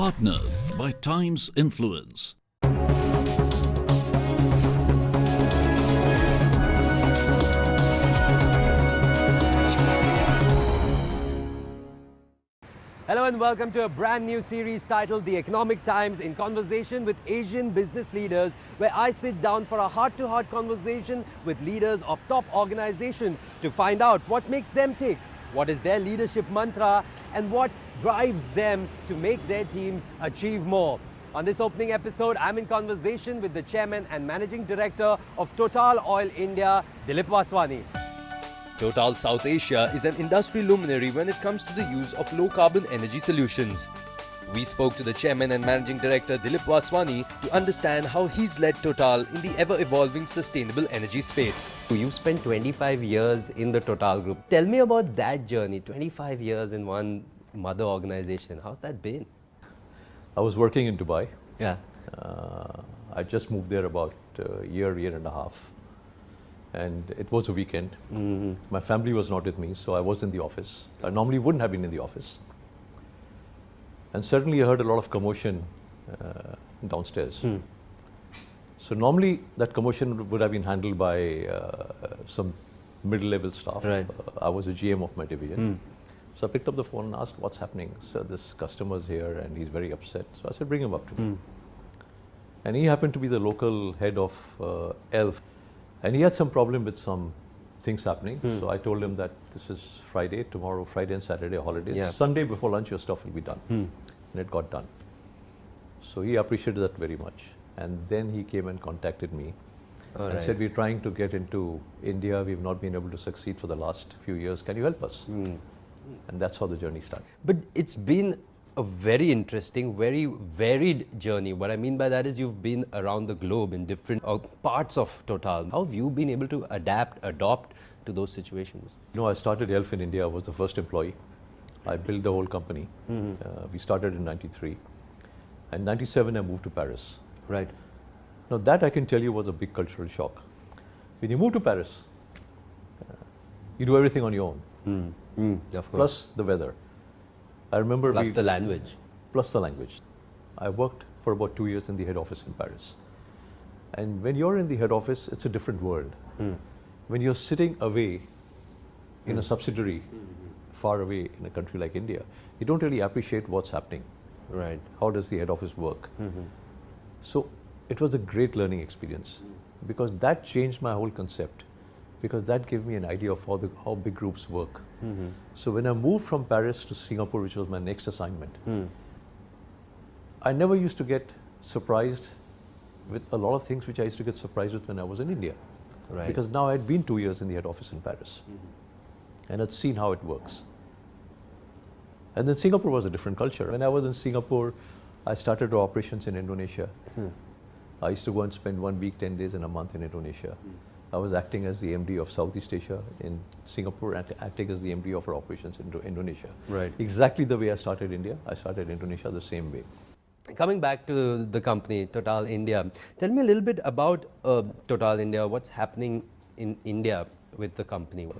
Partnered by Times Influence. Hello and welcome to a brand new series titled The Economic Times in conversation with Asian business leaders, where I sit down for a heart-to-heart conversation with leaders of top organizations to find out what makes them tick, what is their leadership mantra, and what drives them to make their teams achieve more. On this opening episode, I'm in conversation with the Chairman and Managing Director of Total Oil India, Dilip Vaswani. Total South Asia is an industry luminary when it comes to the use of low-carbon energy solutions. We spoke to the Chairman and Managing Director Dilip Vaswani to understand how he's led Total in the ever-evolving sustainable energy space. You've spent 25 years in the Total Group. Tell me about that journey, 25 years in one mother organization. How's that been? I was working in Dubai. Yeah. I just moved there about a year and a half. And it was a weekend. My family was not with me, so I was in the office. I normally wouldn't have been in the office. And suddenly I heard a lot of commotion downstairs. So normally that commotion would have been handled by some middle-level staff. Right. I was a GM of my division. So I picked up the phone and asked, what's happening? So this customer's here and he's very upset. So I said, bring him up to me. And he happened to be the local head of ELF. And he had some problem with some things happening. So I told him that this is Friday, tomorrow, Friday and Saturday are holidays. Yeah. Sunday before lunch, your stuff will be done. And it got done. So he appreciated that very much. And then he came and contacted me and said, we're trying to get into India. We've not been able to succeed for the last few years. Can you help us? And that's how the journey started. But it's been a very interesting, very varied journey. What I mean by that is you've been around the globe in different parts of Total. How have you been able to adopt to those situations? You know, I started ELF in India. I was the first employee. I built the whole company. We started in 93. And 97, I moved to Paris. Right. Now that I can tell you was a big cultural shock. When you move to Paris, you do everything on your own. Of course. Plus the weather. I remember Plus the language. Plus the language. I worked for about 2 years in the head office in Paris. And when you're in the head office, it's a different world. When you're sitting away in a subsidiary, far away in a country like India, you don't really appreciate what's happening. Right. How does the head office work? So it was a great learning experience because that changed my whole concept. Because that gave me an idea of how big groups work. So when I moved from Paris to Singapore, which was my next assignment, I never used to get surprised with a lot of things which I used to get surprised with when I was in India. Right. Because now I had been 2 years in the head office in Paris and had seen how it works. And then Singapore was a different culture. When I was in Singapore, I started operations in Indonesia. I used to go and spend 1 week, 10 days in a month in Indonesia. I was acting as the MD of Southeast Asia in Singapore and acting as the MD of our operations in Indonesia. Right. Exactly the way I started India, I started Indonesia the same way. Coming back to the company, Total India, tell me a little bit about Total India. What's happening in India with the company?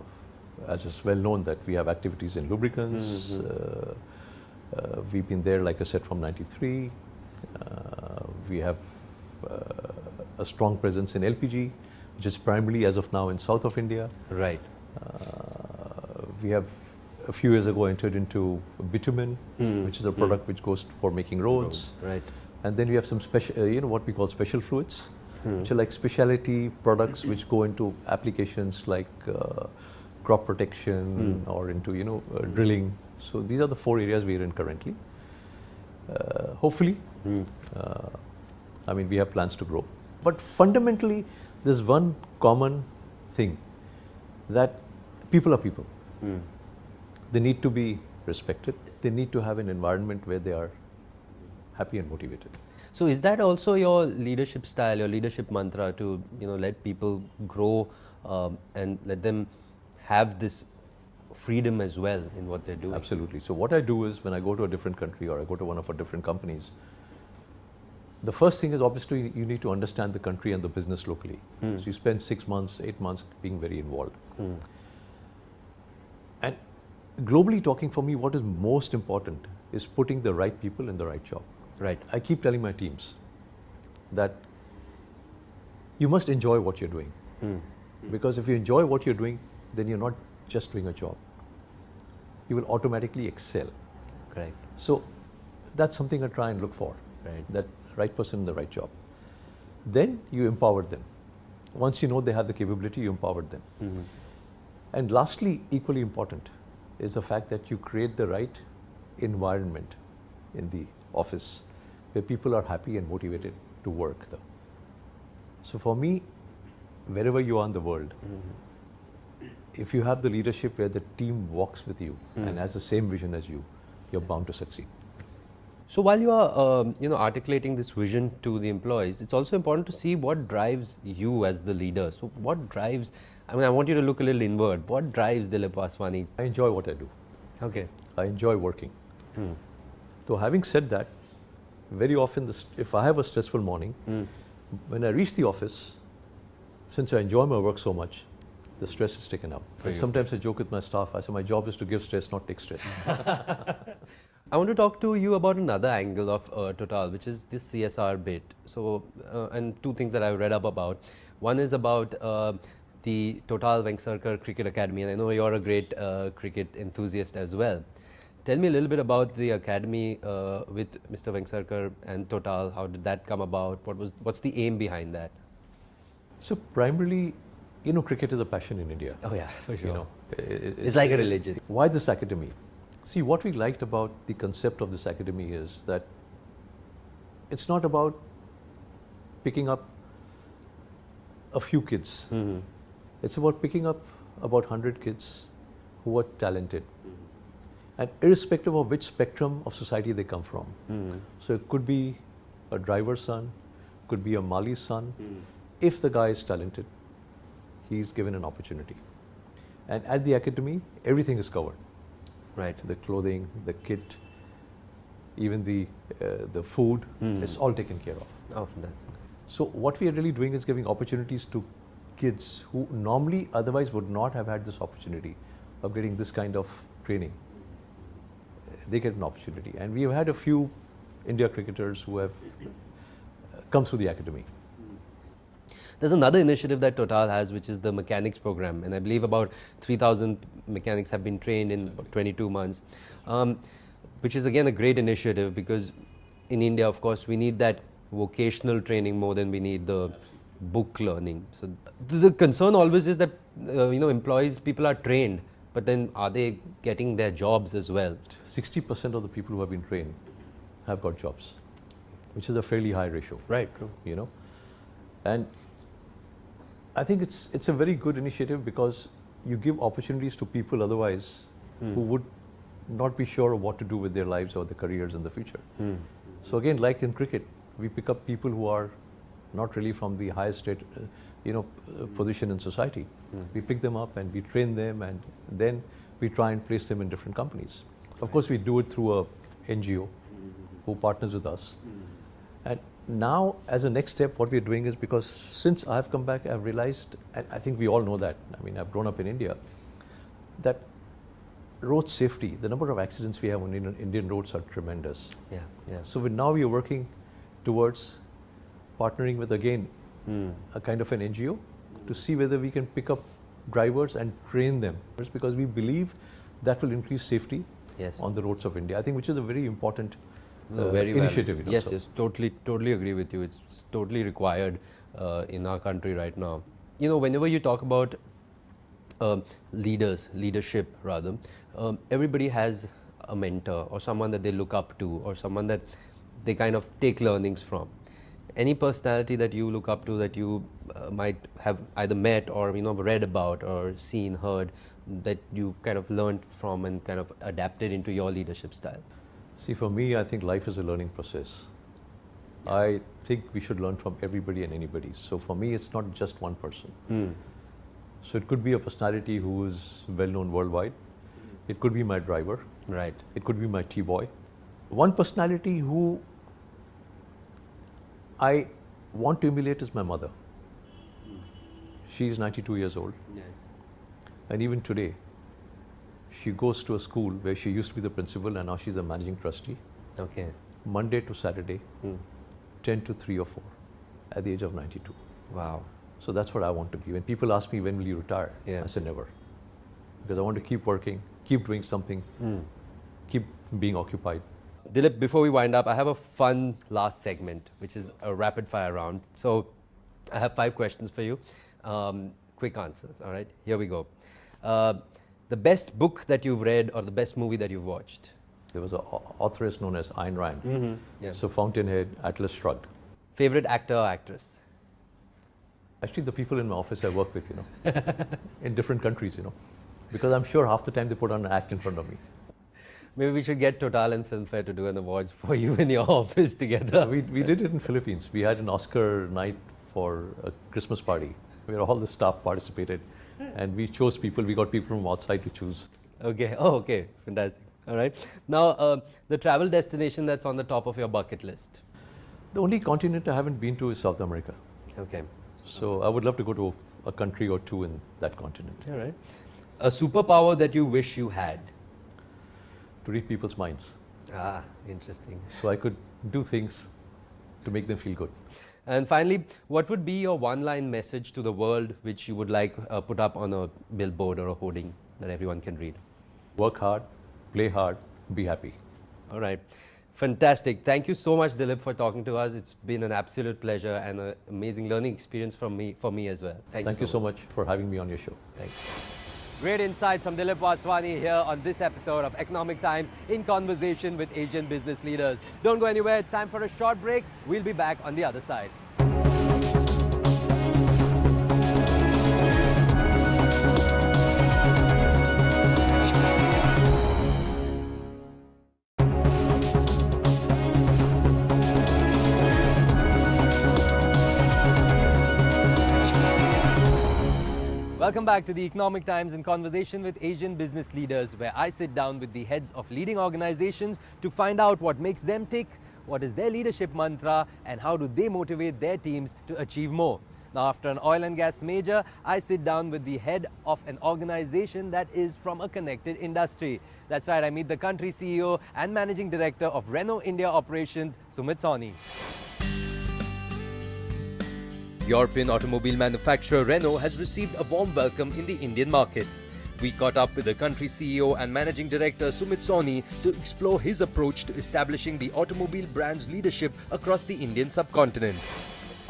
As is well known that we have activities in lubricants. We've been there, like I said, from 93. We have a strong presence in LPG, which is primarily as of now in south of India. Right. We have a few years ago entered into bitumen, which is a product which goes for making roads. Right. And then we have some special, what we call special fluids, which are like specialty products which go into applications like crop protection or into, drilling. So these are the 4 areas we are in currently. Hopefully, we have plans to grow. But fundamentally, there's one common thing, that people are people. They need to be respected. They need to have an environment where they are happy and motivated. So is that also your leadership style, your leadership mantra to let people grow and let them have this freedom as well in what they're doing? Absolutely. So what I do is when I go to a different country or I go to one of our different companies, the first thing is obviously you need to understand the country and the business locally. So you spend 6 months, 8 months being very involved. And globally talking, for me, what is most important is putting the right people in the right job. Right. I keep telling my teams that you must enjoy what you're doing. Because if you enjoy what you're doing, then you're not just doing a job. You will automatically excel. Correct. So that's something I try and look for. Right. That right person in the right job. Then you empower them. Once you know they have the capability, you empower them. And lastly, equally important, is the fact that you create the right environment in the office where people are happy and motivated to work. So for me, wherever you are in the world, if you have the leadership where the team walks with you and has the same vision as you, you're bound to succeed. So while you are, articulating this vision to the employees, it's also important to see what drives you as the leader. So what drives, I want you to look a little inward. What drives Dilip Vaswani? I enjoy what I do. Okay. I enjoy working. So having said that, very often if I have a stressful morning, when I reach the office, since I enjoy my work so much, the stress is taken out. And sometimes I joke with my staff, I say my job is to give stress, not take stress. I want to talk to you about another angle of Total, which is this CSR bit. So, and two things that I've read up about. One is about the Total Vengsarkar Cricket Academy, and I know you're a great cricket enthusiast as well. Tell me a little bit about the academy with Mr. Vengsarkar and Total. How did that come about? What's the aim behind that? So primarily, cricket is a passion in India. Oh yeah, for sure. It's like a religion. Why this academy? See, what we liked about the concept of this academy is that it's not about picking up a few kids. It's about picking up about 100 kids who are talented. And irrespective of which spectrum of society they come from. So it could be a driver's son, could be a Mali's son. If the guy is talented, he's given an opportunity. And at the academy, everything is covered. Right. The clothing, the kit, even the food, it's all taken care of. Oh, fantastic. So what we are really doing is giving opportunities to kids who normally otherwise would not have had this opportunity of getting this kind of training. They get an opportunity. And we have had a few India cricketers who have come through the academy. There's another initiative that Total has, which is the mechanics program, and I believe about 3,000 mechanics have been trained in about 22 months, which is again a great initiative because in India, of course, we need that vocational training more than we need the book learning. So the concern always is that people are trained, but then are they getting their jobs as well? 60% of the people who have been trained have got jobs, which is a fairly high ratio. Right, true. And I think it's a very good initiative because you give opportunities to people otherwise who would not be sure of what to do with their lives or their careers in the future. So again, like in cricket, we pick up people who are not really from the highest position in society. We pick them up and we train them, and then we try and place them in different companies. Of course, we do it through a NGO who partners with us. And now, as a next step, what we're doing is, because since I've come back, I've realized, and I think we all know that, I've grown up in India, that road safety, the number of accidents we have on Indian roads are tremendous. Yeah. So now we are working towards partnering with, again, a kind of an NGO to see whether we can pick up drivers and train them, because we believe that will increase safety on the roads of India. I think which is a very important initiative. Yes, totally agree with you. It's totally required in our country right now. Whenever you talk about leadership rather, everybody has a mentor or someone that they look up to or someone that they kind of take learnings from. Any personality that you look up to that you might have either met or read about or seen, heard, that you kind of learned from and kind of adapted into your leadership style? See, for me, I think life is a learning process. I think we should learn from everybody and anybody. So for me, it's not just one person. So it could be a personality who is well known worldwide. It could be my driver. Right. It could be my T-boy. One personality who I want to emulate is my mother. She is 92 years old. Yes. And even today, she goes to a school where she used to be the principal and now she's a managing trustee. Okay. Monday to Saturday, 10 to 3 or 4, at the age of 92. Wow. So that's what I want to be. When people ask me, when will you retire? Yeah. I say never. Because I want to keep working, keep doing something, keep being occupied. Dilip, before we wind up, I have a fun last segment, which is a rapid fire round. So I have 5 questions for you. Quick answers, all right? Here we go. The best book that you've read or the best movie that you've watched? There was an authoress known as Ayn Rand. Yeah. So Fountainhead, Atlas Shrugged. Favorite actor or actress? Actually, the people in my office I work with, in different countries, because I'm sure half the time they put on an act in front of me. Maybe we should get Total and Filmfare to do an awards for you in your office together. We did it in Philippines. We had an Oscar night for a Christmas party where all the staff participated, and we chose people. We got people from outside to choose. Okay. Oh, okay. Fantastic. All right. Now, the travel destination that's on the top of your bucket list? The only continent I haven't been to is South America. Okay. So I would love to go to a country or two in that continent. All right. A superpower that you wish you had? To read people's minds. Ah, interesting. So I could do things to make them feel good. And finally, what would be your one-line message to the world which you would like put up on a billboard or a hoarding that everyone can read? Work hard, play hard, be happy. All right. Fantastic. Thank you so much, Dilip, for talking to us. It's been an absolute pleasure and an amazing learning experience for me as well. Thank you so much for having me on your show. Thank you. Great insights from Dilip Vaswani here on this episode of Economic Times in conversation with Asian business leaders. Don't go anywhere. It's time for a short break. We'll be back on the other side. Welcome back to the Economic Times in conversation with Asian business leaders, where I sit down with the heads of leading organizations to find out what makes them tick, what is their leadership mantra, and how do they motivate their teams to achieve more. Now, after an oil and gas major, I sit down with the head of an organization that is from a connected industry. That's right, I meet the country CEO and managing director of Renault India operations, Sumit Sawhney. European automobile manufacturer Renault has received a warm welcome in the Indian market. We caught up with the country CEO and managing director Sumit Sawhney to explore his approach to establishing the automobile brand's leadership across the Indian subcontinent.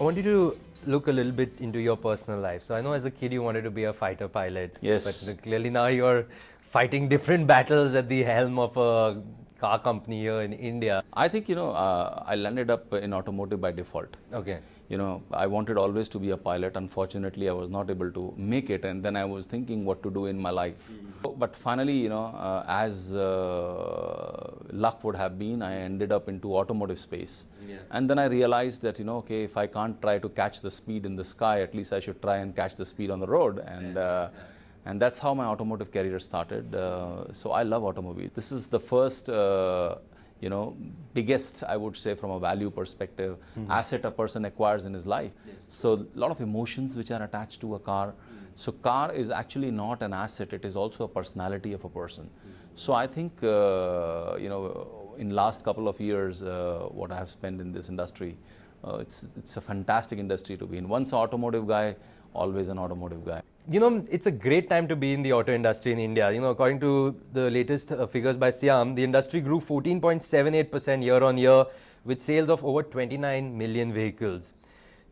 I want you to look a little bit into your personal life. So I know as a kid you wanted to be a fighter pilot. Yes. But clearly now you're fighting different battles at the helm of a car company here in India. I think, I landed up in automotive by default. Okay. I wanted always to be a pilot. Unfortunately, I was not able to make it, and then I was thinking what to do in my life. But finally, as luck would have been, I ended up into automotive space. Yeah. And then I realized that, okay, if I can't try to catch the speed in the sky, at least I should try and catch the speed on the road. And that's how my automotive career started. So I love automobile. This is the first biggest, I would say, from a value perspective, asset a person acquires in his life. Yes. So a lot of emotions which are attached to a car. So car is actually not an asset, it is also a personality of a person. So I think, in last couple of years, what I have spent in this industry, it's a fantastic industry to be in. Once an automotive guy, always an automotive guy. It's a great time to be in the auto industry in India. According to the latest figures by Siam, the industry grew 14.78% year on year with sales of over 29 million vehicles.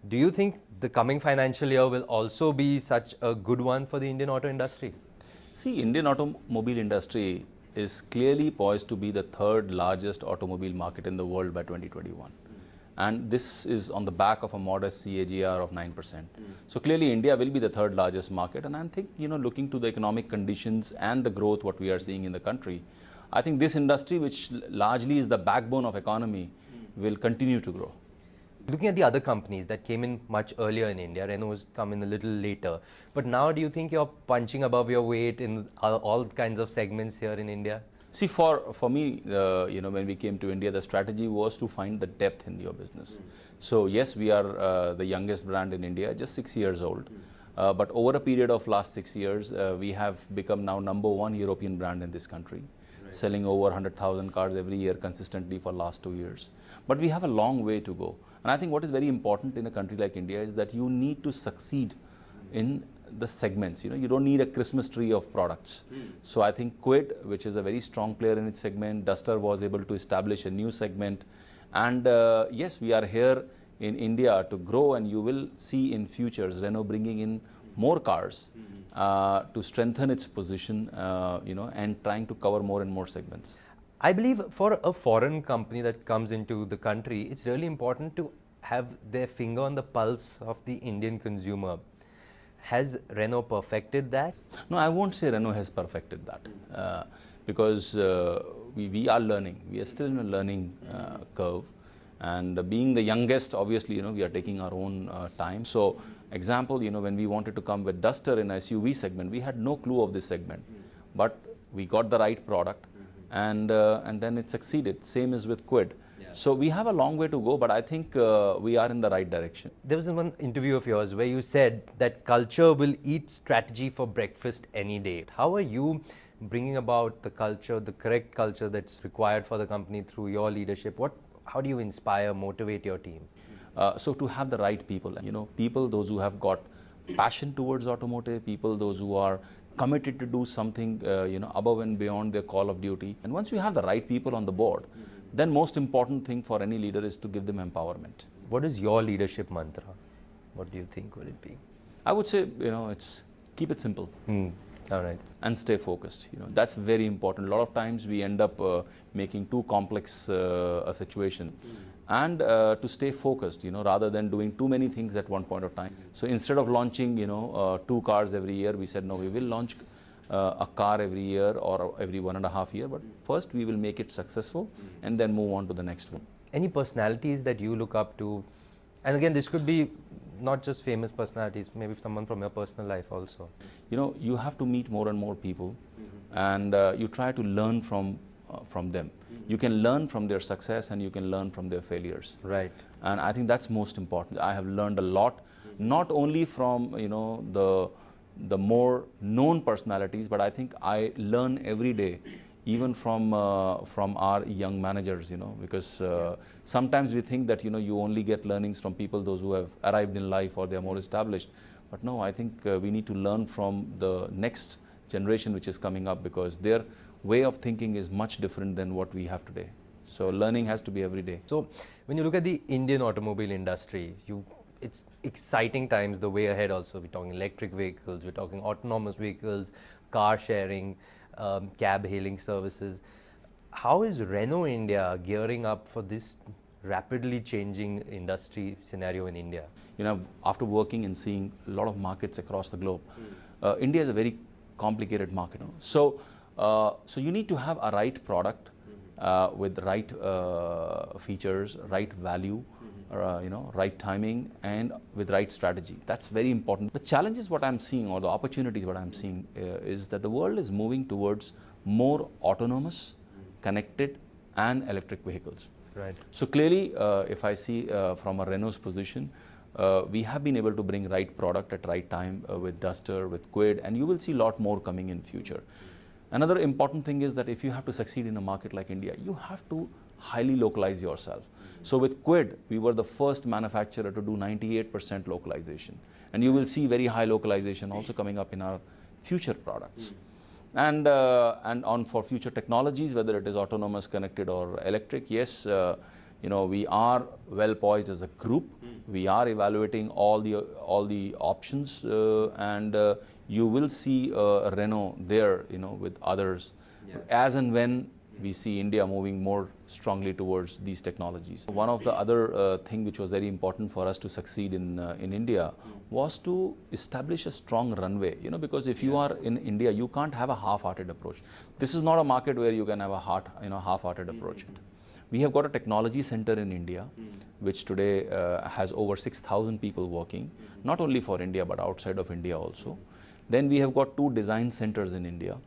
Do you think the coming financial year will also be such a good one for the Indian auto industry? See, Indian automobile industry is clearly poised to be the third largest automobile market in the world by 2021. And this is on the back of a modest CAGR of 9%. So clearly India will be the third largest market, and I think, looking to the economic conditions and the growth what we are seeing in the country, I think this industry, which largely is the backbone of economy, will continue to grow. Looking at the other companies that came in much earlier in India, Renault's come in a little later. But now do you think you're punching above your weight in all kinds of segments here in India? See, for me, when we came to India, the strategy was to find the depth in your business. So yes, we are the youngest brand in India, just 6 years old. But over a period of last 6 years, we have become now #1 European brand in this country. selling over 100,000 cars every year consistently for last 2 years. But we have a long way to go. And I think what is very important in a country like India is that you need to succeed in the segments. You don't need a Christmas tree of products. So I think Quid, which is a very strong player in its segment, Duster was able to establish a new segment. And yes, we are here in India to grow, and you will see in futures Renault bringing in more cars to strengthen its position, and trying to cover more and more segments. I believe for a foreign company that comes into the country, it's really important to have their finger on the pulse of the Indian consumer. Has Renault perfected that? No, I won't say Renault has perfected that because we are learning. We are still in a learning curve. And being the youngest, obviously, we are taking our own time. So, example, when we wanted to come with Duster in SUV segment, we had no clue of this segment. But we got the right product, and then it succeeded. Same as with Quid. So we have a long way to go, but I think we are in the right direction. There was one interview of yours where you said that culture will eat strategy for breakfast any day. How are you bringing about the culture, the correct culture that's required for the company through your leadership? How do you inspire, motivate your team? So to have the right people, people, those who have got passion towards automotive, people, those who are committed to do something, above and beyond their call of duty. And once you have the right people on the board, then most important thing for any leader is to give them empowerment. What is your leadership mantra? What do you think would it be? I would say, it's keep it simple. All right. And stay focused. That's very important. A lot of times we end up making too complex a situation. And to stay focused, rather than doing too many things at one point of time. So instead of launching, 2 cars every year, we said, no, we will launch a car every year or every 1.5 years, but first we will make it successful and then move on to the next one. Any personalities that you look up to? And again, this could be not just famous personalities, maybe someone from your personal life also. You have to meet more and more people, and you try to learn from them. You can learn from their success and you can learn from their failures. Right. And I think that's most important. I have learned a lot, not only from the more known personalities, but I think I learn every day, even from our young managers, because sometimes we think that you only get learnings from people, those who have arrived in life or they are more established. But no, I think we need to learn from the next generation which is coming up, because their way of thinking is much different than what we have today. So learning has to be every day. So when you look at the Indian automobile industry, it's exciting times the way ahead also. We're talking electric vehicles, we're talking autonomous vehicles, car sharing, cab hailing services. How is Renault India gearing up for this rapidly changing industry scenario in India? After working and seeing a lot of markets across the globe, India is a very complicated market. So you need to have a right product with right features, right value, right timing, and with right strategy. That's very important. The challenges what I'm seeing, or the opportunities what I'm seeing, is that the world is moving towards more autonomous, connected, and electric vehicles. Right. So clearly, if I see from a Renault's position, we have been able to bring right product at right time with Duster, with Quid, and you will see a lot more coming in future. Another important thing is that if you have to succeed in a market like India, you have to highly localize yourself. So with Quid, we were the first manufacturer to do 98% localization. And you will see very high localization also coming up in our future products. And for future technologies, whether it is autonomous, connected, or electric, yes, we are well poised as a group. We are evaluating all the options, and you will see Renault there, with others, as and when we see India moving more strongly towards these technologies. One of the other thing which was very important for us to succeed in India was to establish a strong runway, because if you are in India, you can't have a half-hearted approach. This is not a market where you can have a half-hearted approach. We have got a technology center in India, which today has over 6,000 people working, not only for India, but outside of India also. Then we have got 2 design centers in India,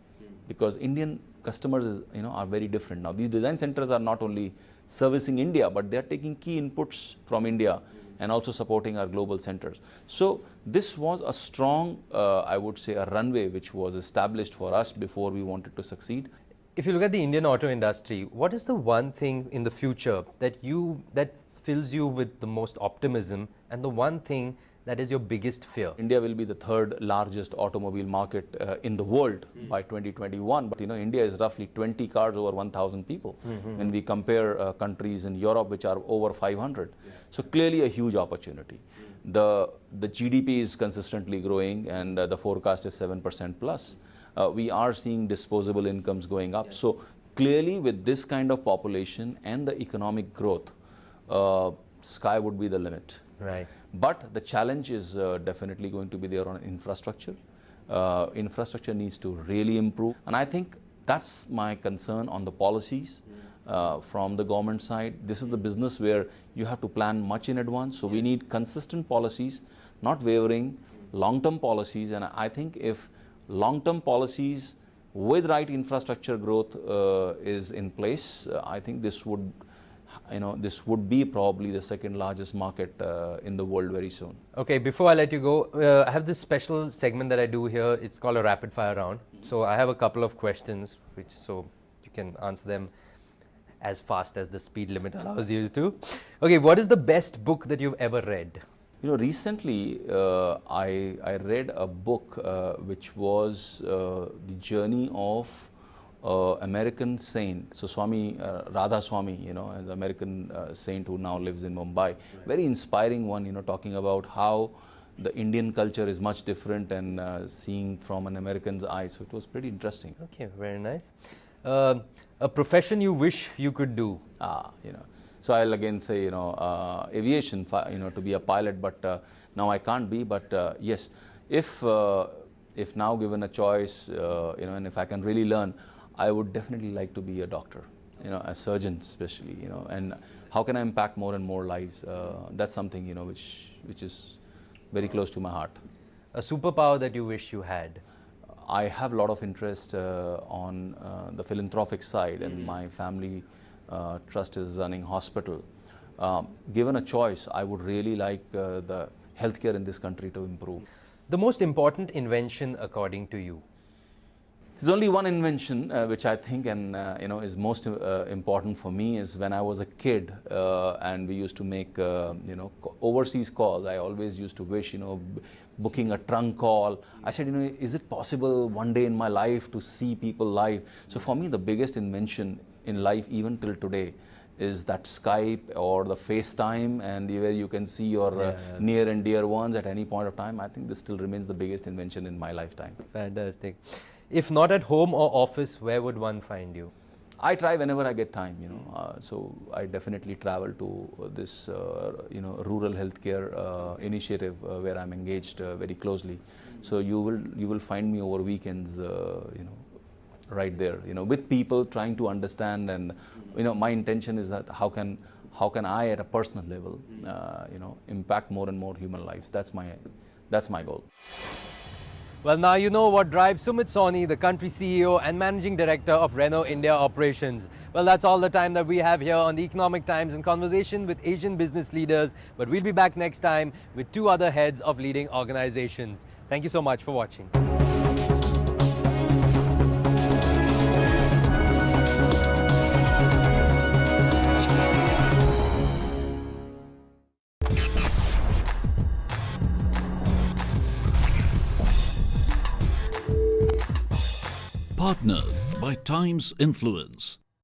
because Indian customers are very different. Now, these design centers are not only servicing India, but they are taking key inputs from India and also supporting our global centers. So this was a strong, I would say, a runway which was established for us before we wanted to succeed. If you look at the Indian auto industry, what is the one thing in the future that fills you with the most optimism, and the one thing that is your biggest fear? India will be the third largest automobile market in the world by 2021. But India is roughly 20 cars over 1,000 people. When we compare countries in Europe which are over 500. So clearly a huge opportunity. The GDP is consistently growing, and the forecast is 7% plus. We are seeing disposable incomes going up. So clearly with this kind of population and the economic growth, sky would be the limit. Right. But the challenge is definitely going to be there on infrastructure. Infrastructure needs to really improve. And I think that's my concern on the policies from the government side. This is the business where you have to plan much in advance. So we need consistent policies, not wavering, long-term policies. And I think if long-term policies with right infrastructure growth is in place, I think this would be probably the second largest market in the world very soon. Okay, before I let you go, I have this special segment that I do here. It's called a rapid fire round. So I have a couple of questions, so you can answer them as fast as the speed limit allows you to. Okay, what is the best book that you've ever read? Recently I read a book which was the journey of American saint, so Swami Radha Swami, the American saint who now lives in Mumbai. Very inspiring one, talking about how the Indian culture is much different and seeing from an American's eye. So it was pretty interesting. Okay, very nice. A profession you wish you could do? So I'll again say, aviation, to be a pilot, but now I can't be. But yes, if now given a choice, and if I can really learn, I would definitely like to be a doctor, a surgeon especially, and how can I impact more and more lives? That's something, which is very close to my heart. A superpower that you wish you had? I have a lot of interest on the philanthropic side, and my family trust is running hospital. Given a choice, I would really like the healthcare in this country to improve. The most important invention according to you? There's only one invention which I think and is most important for me is when I was a kid and we used to make overseas calls. I always used to wish booking a trunk call. I said is it possible one day in my life to see people live? So for me the biggest invention in life even till today is that Skype or the FaceTime, and where you can see your near and dear ones at any point of time. I think this still remains the biggest invention in my lifetime. Fantastic. If not at home or office, where would one find you? I try whenever I get time, so I definitely travel to this, rural healthcare initiative where I'm engaged very closely. So you will find me over weekends, right there, with people trying to understand, and my intention is that how can I at a personal level, impact more and more human lives. That's my goal. Well, now you know what drives Sumit Sawhney, the country CEO and Managing Director of Renault India Operations. Well, that's all the time that we have here on the Economic Times in conversation with Asian business leaders. But we'll be back next time with two other heads of leading organizations. Thank you so much for watching. Partnered by Times Influence.